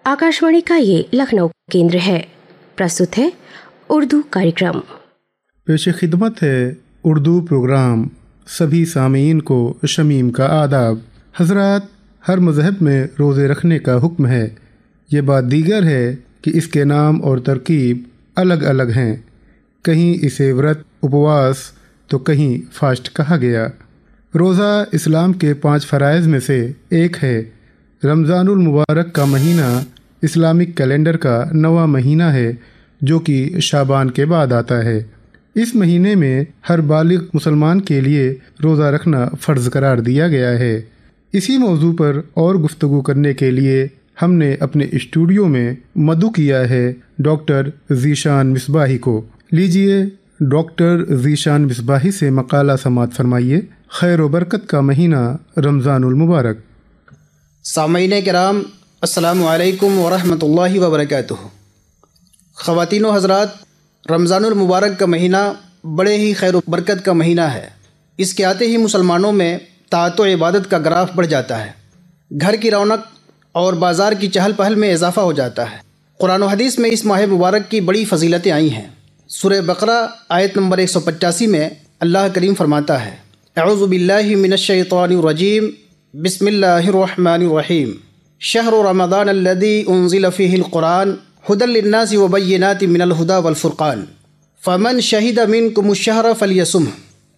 आकाशवाणी का ये लखनऊ केंद्र है। प्रस्तुत है उर्दू कार्यक्रम। पेश खिदमत है उर्दू प्रोग्राम। सभी सामीन को शमीम का आदाब। हजरात, हर मज़हब में रोज़े रखने का हुक्म है। ये बात दीगर है कि इसके नाम और तरकीब अलग अलग हैं। कहीं इसे व्रत, उपवास तो कहीं फास्ट कहा गया। रोज़ा इस्लाम के 5 फ़राइज़ में से एक है। रमज़ानुल मुबारक का महीना इस्लामिक कैलेंडर का 9वां महीना है, जो कि शाबान के बाद आता है। इस महीने में हर बालिग मुसलमान के लिए रोज़ा रखना फ़र्ज़ करार दिया गया है। इसी मौजू पर और गुफ्तगू करने के लिए हमने अपने स्टूडियो में मदु किया है डॉक्टर ज़ीशान मिसबाही को। लीजिए डॉक्टर ज़ीशान मिसबाही से मकाला समात फरमाइए। खैर व बरकत का महीना रमज़ानुल मुबारक। सामईन किराम, अस्सलामु अलैकुम व रहमतुल्लाहि व बरकातुहू। ख़वातीन व हज़रात, रमज़ानुल मुबारक का महीना बड़े ही खैर व बरकत का महीना है। इसके आते ही मुसलमानों में ताअत व इबादत का ग्राफ बढ़ जाता है। घर की रौनक और बाज़ार की चहल पहल में इजाफ़ा हो जाता है। कुरान व हदीस में इस माह मुबारक की बड़ी फ़जीलतें आई हैं। सूरह बकरा आयत नंबर 185 में अल्लाह करीम फरमाता है, अऊज़ु बिल्लाहि मिनश शैतानिर रजीम, बिस्मिल्लाहिर रहमानिर रहीम, शहरु रमज़ान अल्लज़ी उन्ज़िल फ़ीहिल क़ुरान हुदल लिन्नासि व बय्यिनातिन मिनल हुदा वल फ़ुरक़ान फ़मन शहिद मिनकुमुश शहर फ़लियसुम।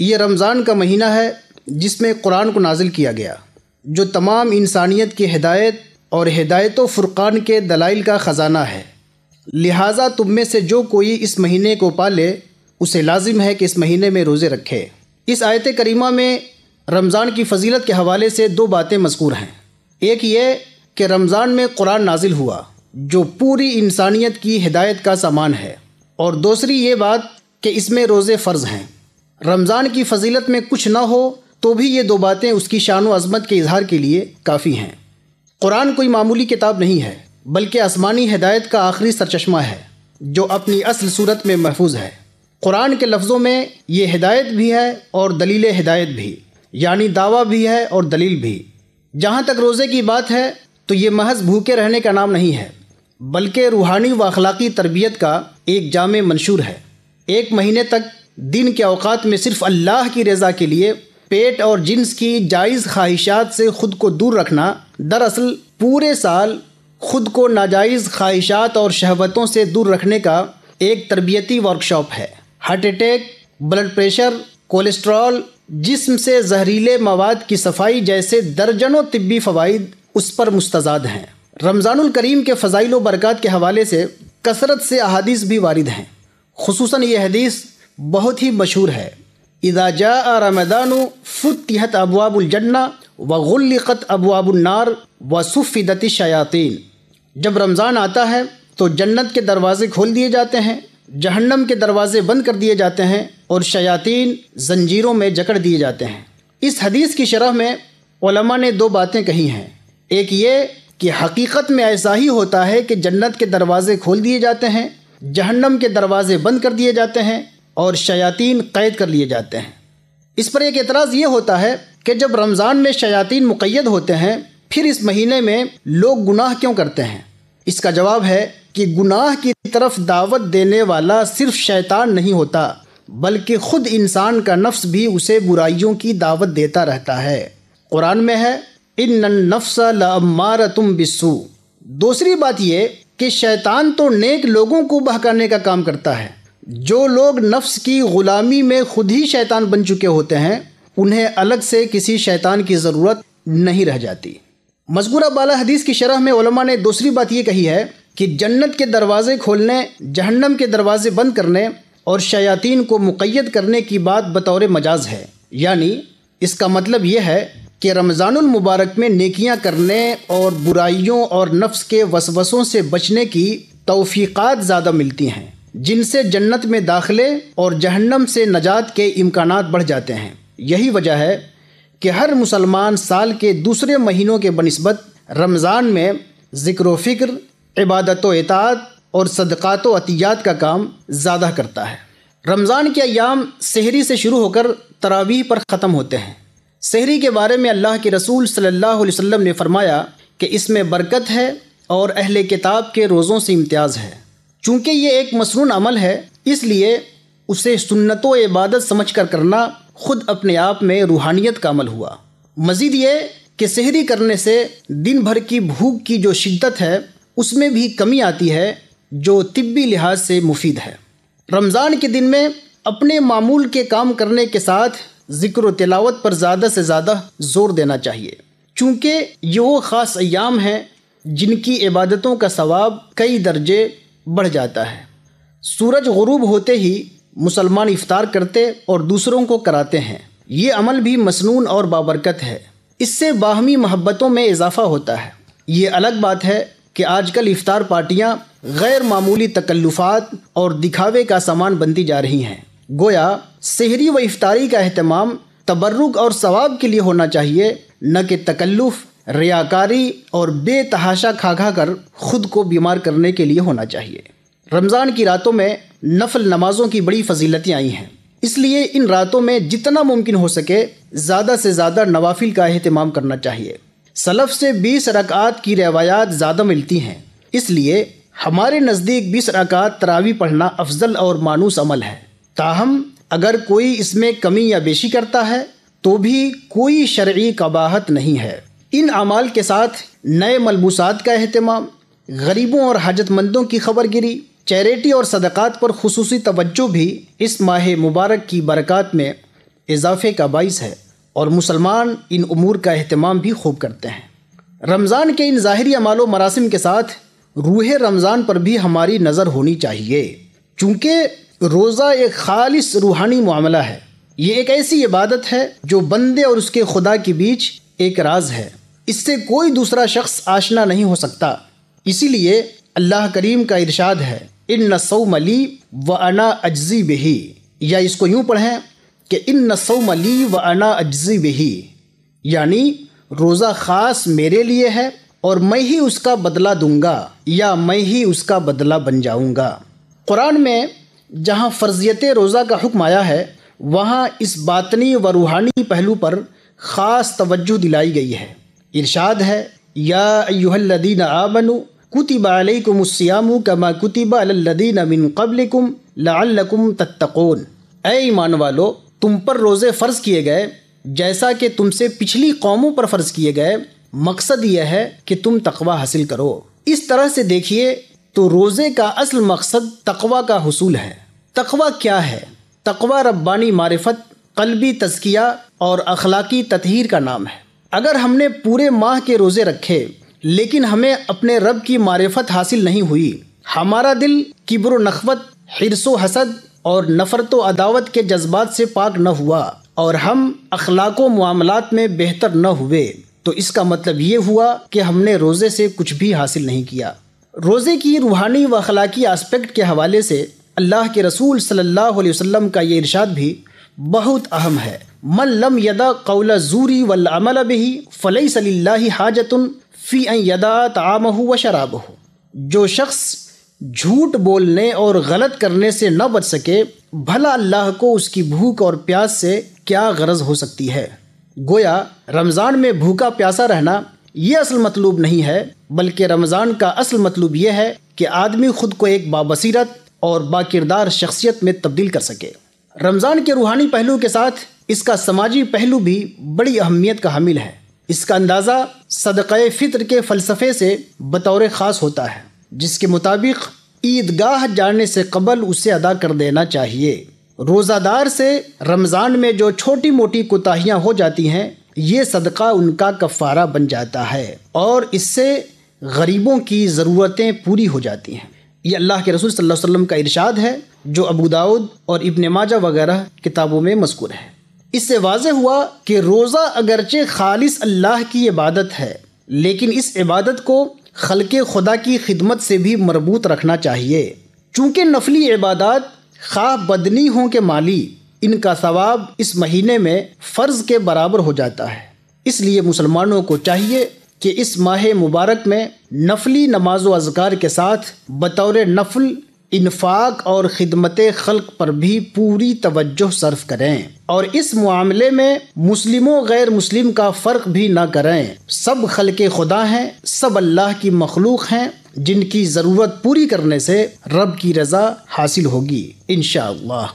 ये रमज़ान का महीना है जिसमें कुरान को नाजिल किया गया, जो तमाम इंसानियत की हिदायत और हिदायत व फ़ुरक़ान के दलाइल का ख़जाना है। लिहाजा तुम में से जो कोई इस महीने को पाले, उसे लाजिम है कि इस महीने में रोज़े रखे। इस आयत करीमा में रमज़ान की फ़जीलत के हवाले से 2 बातें मज़कूर हैं। एक ये कि रमज़ान में कुरान नाजिल हुआ, जो पूरी इंसानियत की हिदायत का सामान है, और दूसरी ये बात कि इसमें रोज़े फ़र्ज़ हैं। रमज़ान की फ़जीलत में कुछ ना हो तो भी ये 2 बातें उसकी शान व अज़मत के इजहार के लिए काफ़ी हैं। कुरान कोई मामूली किताब नहीं है, बल्कि आसमानी हिदायत का आखिरी सरचश्मा है, जो अपनी असल सूरत में महफूज है। कुरान के लफ्ज़ों में ये हिदायत भी है और दलील हिदायत भी, यानी दावा भी है और दलील भी। जहाँ तक रोज़े की बात है तो ये महज भूखे रहने का नाम नहीं है, बल्कि रूहानी व अखलाकी तरबियत का एक जामे मंशूर है। एक महीने तक दिन के औकात में सिर्फ़ अल्लाह की रज़ा के लिए पेट और जिन्स की जायज़ ख्वाहिशात से ख़ुद को दूर रखना, दरअसल पूरे साल ख़ुद को नाजायज़ ख्वाहिशात और शहवतों से दूर रखने का एक तरबियती वर्कशॉप है। Heart attack, blood pressure, cholesterol, जिस्म से जहरीले मवाद की सफाई जैसे दर्जनों तिब्बी फ़वाइद उस पर मुस्तज़ाद हैं। रमज़ानुल करीम के फ़ज़ाइल व बरक़ात के हवाले से कसरत से अहादीस भी वारिद हैं। खुसूसन ये हदीस बहुत ही मशहूर है, इज़ा जाअ रमज़ानु फ़ुतिहत अब्वाबुल जन्ना व गुल्लिक़त अब्वाबुन नार व सुफ़्फ़िदतिश शयातीन। जब रमज़ान आता है तो जन्नत के दरवाज़े खोल दिए जाते हैं, जहन्नम के दरवाज़े बंद कर दिए जाते हैं और शयातीन ज़ंजीरों में जकड़ दिए जाते हैं। इस हदीस की शरह में उलमा ने 2 बातें कही हैं। एक ये कि हकीकत में ऐसा ही होता है कि जन्नत के दरवाज़े खोल दिए जाते हैं, जहन्नम के दरवाज़े बंद कर दिए जाते हैं और शयातीन क़ैद कर लिए जाते हैं। इस पर एक एतराज़ ये होता है कि जब रमज़ान में शयातीन मुक़य्यद होते हैं, फिर इस महीने में लोग गुनाह क्यों करते हैं? इसका जवाब है कि गुनाह की तरफ दावत देने वाला सिर्फ शैतान नहीं होता, बल्कि ख़ुद इंसान का नफ्स भी उसे बुराइयों की दावत देता रहता है। कुरान में है, इन्नन नफ्स लअम्मारतुम बिस्सू। दूसरी बात ये कि शैतान तो नेक लोगों को बहकाने का काम करता है। जो लोग नफ्स की ग़ुलामी में खुद ही शैतान बन चुके होते हैं, उन्हें अलग से किसी शैतान की ज़रूरत नहीं रह जाती। मज़कूरा बाला हदीस की शरह में उलमा ने दूसरी बात ये कही है कि जन्नत के दरवाज़े खोलने, जहन्नम के दरवाज़े बंद करने और शयातीन को मुक़य्यद करने की बात बतौर मजाज है। यानी इसका मतलब यह है कि रमज़ानुल मुबारक में नेकियां करने और बुराइयों और नफ्स के वसवसों से बचने की तौफ़ीक़ात ज़्यादा मिलती हैं, जिनसे जन्नत में दाखिले और जहन्नम से नजात के इम्कानात बढ़ जाते हैं। यही वजह है कि हर मुसलमान साल के दूसरे महीनों के बनिस्बत रमज़ान में ज़िक्र व फ़िक्र, इबादत व इताअत और सदक़ात व अतियात का काम ज़्यादा करता है। रमज़ान के अय्याम सहरी से शुरू होकर तरावीह पर ख़त्म होते हैं। सहरी के बारे में अल्लाह के रसूल सल्लल्लाहु अलैहि वसल्लम ने फरमाया कि इसमें बरकत है اور اہل کتاب کے روزوں سے امتیاز ہے۔ چونکہ یہ ایک مسنون عمل ہے، اس لیے اسے سنت و عبادت سمجھ کر کرنا خود اپنے آپ میں روحانیت کا عمل ہوا۔ مزید یہ کہ سحری کرنے سے دن بھر کی بھوک کی جو شدت ہے اس میں بھی کمی آتی ہے، جو طبی لحاظ سے مفید ہے۔ رمضان کے دن میں اپنے معمول کے کام کرنے کے ساتھ ذکر و تلاوت پر زیادہ سے زیادہ زور دینا چاہیے، چونکہ یہ وہ خاص ایام ہیں جن کی عبادتوں کا ثواب کئی درجے بڑھ جاتا ہے۔ سورج غروب ہوتے ہی مسلمان افطار کرتے اور دوسروں کو کراتے ہیں۔ یہ عمل بھی مسنون اور بابرکت ہے، اس سے باہمی محبتوں میں اضافہ ہوتا ہے۔ یہ الگ بات ہے کہ آج کل افطار پارٹیاں غیر معمولی تکلفات اور دکھاوے کا سامان بنتی جا رہی ہیں۔ گویا سحری و افطاری کا اہتمام تبرک اور ثواب کے لیے ہونا چاہیے، نہ کہ تکلف، ریاکاری اور بے تحاشا کھا کھا کر خود کو بیمار کرنے کے لیے ہونا چاہیے۔ رمضان کی راتوں میں نفل نمازوں کی بڑی فضیلتیں آئی ہیں، اس لیے ان راتوں میں جتنا ممکن ہو سکے زیادہ سے زیادہ نوافل کا اہتمام کرنا چاہیے۔ سلف سے 20 رکعات کی روایات زیادہ ملتی ہیں، اس لیے ہمارے نزدیک 20 رکعات تراویح پڑھنا افضل اور مانوس عمل ہے۔ تاہم اگر کوئی اس میں کمی یا بیشی کرتا ہے تو بھی کوئی شرعی قباحت نہیں ہے۔ ان اعمال کے ساتھ نئے ملبوسات کا اہتمام، غریبوں اور حاجت مندوں کی خبر گیری، چیریٹی اور صدقات پر خصوصی توجہ بھی اس ماہ مبارک کی برکات میں اضافے کا باعث ہے، اور مسلمان ان امور کا اہتمام بھی خوب کرتے ہیں۔ رمضان کے ان ظاہری اعمال و مراسم کے ساتھ روح رمضان پر بھی ہماری نظر ہونی چاہیے، چونکہ روزہ ایک خالص روحانی معاملہ ہے۔ یہ ایک ایسی عبادت ہے جو بندے اور اس کے خدا کے بیچ ایک راز ہے، اس سے کوئی دوسرا شخص آشنا نہیں ہو سکتا۔ اسی لیے اللہ کریم کا ارشاد ہے، ان الصوم لی وانا اجزی بہ، یا اس کو یوں پڑھیں کہ ان الصوم لی وانا اجزی بہ، یعنی روزہ خاص میرے لیے ہے اور میں ہی اس کا بدلہ دوں گا، یا میں ہی اس کا بدلہ بن جاؤں گا۔ قرآن میں جہاں فرضیت روزہ کا حکم آیا ہے، وہاں اس باطنی و روحانی پہلو پر خاص توجہ دلائی گئی ہے۔ ارشاد ہے، یا ایھا الذین آمنوا کتب علیکم الصیام کما کتب علی الذین من قبلکم لعلکم تتقون۔ اے ایمان والو، تم پر روزے فرض کیے گئے جیسا کہ تم سے پچھلی قوموں پر فرض کیے گئے، مقصد یہ ہے کہ تم تقوی حاصل کرو۔ اس طرح سے دیکھیے تو روزے کا اصل مقصد تقوی کا حصول ہے۔ تقوی کیا ہے؟ تقوی ربانی معرفت، قلبی تزکیہ اور اخلاقی تطہیر کا نام ہے۔ اگر ہم نے پورے ماہ کے روزے رکھے لیکن ہمیں اپنے رب کی معرفت حاصل نہیں ہوئی، ہمارا دل کبر و نخوت، حرص و حسد اور نفرت و عداوت کے جذبات سے پاک نہ ہوا، اور ہم اخلاق و معاملات میں بہتر نہ ہوئے، تو اس کا مطلب یہ ہوا کہ ہم نے روزے سے کچھ بھی حاصل نہیں کیا۔ روزے کی روحانی و اخلاقی اسپیکٹ کے حوالے سے اللہ کے رسول صلی اللہ علیہ وسلم کا یہ ارشاد بھی بہت اہم ہے، من لم یدع قول الزور والعمل به فلیس للہ حاجۃ فی ان یدع طعامہ و شرابہ۔ جو شخص جھوٹ بولنے اور غلط کرنے سے نہ بچ سکے، بھلا اللہ کو اس کی بھوک اور پیاس سے کیا غرض ہو سکتی ہے۔ گویا رمضان میں بھوکا پیاسا رہنا یہ اصل مطلوب نہیں ہے، بلکہ رمضان کا اصل مطلوب یہ ہے کہ آدمی خود کو ایک بابصیرت اور باکردار شخصیت میں تبدیل کر سکے۔ رمضان کے روحانی پہلو کے ساتھ اس کا سماجی پہلو بھی بڑی اہمیت کا حامل ہے۔ اس کا اندازہ صدقہ فطر کے فلسفے سے بطور خاص ہوتا ہے، جس کے مطابق عیدگاہ جانے سے قبل اسے ادا کر دینا چاہیے۔ روزہ دار سے رمضان میں جو چھوٹی موٹی کوتاہیاں ہو جاتی ہیں، یہ صدقہ ان کا کفارہ بن جاتا ہے، اور اس سے غریبوں کی ضرورتیں پوری ہو جاتی ہیں۔ یہ اللہ کے رسول صلی اللہ علیہ وسلم کا ارشاد ہے، جو ابو داؤد اور ابن ماجہ وغیرہ کتابوں میں مذکور ہے۔ اس سے واضح ہوا کہ روزہ اگرچہ خالص اللہ کی عبادت ہے، لیکن اس عبادت کو خلق خدا کی خدمت سے بھی مربوط رکھنا چاہیے، چونکہ نفلی عبادات خواہ بدنی ہوں کہ مالی، ان کا ثواب اس مہینے میں فرض کے برابر ہو جاتا ہے۔ اس لیے مسلمانوں کو چاہیے کہ اس ماہ مبارک میں نفلی نماز و اذکار کے ساتھ بطور نفل انفاق اور خدمت خلق پر بھی پوری توجہ صرف کریں، اور اس معاملے میں مسلم و غیر مسلم کا فرق بھی نہ کریں۔ سب خلق خدا ہیں، سب اللہ کی مخلوق ہیں، جن کی ضرورت پوری کرنے سے رب کی رضا حاصل ہوگی انشاءاللہ۔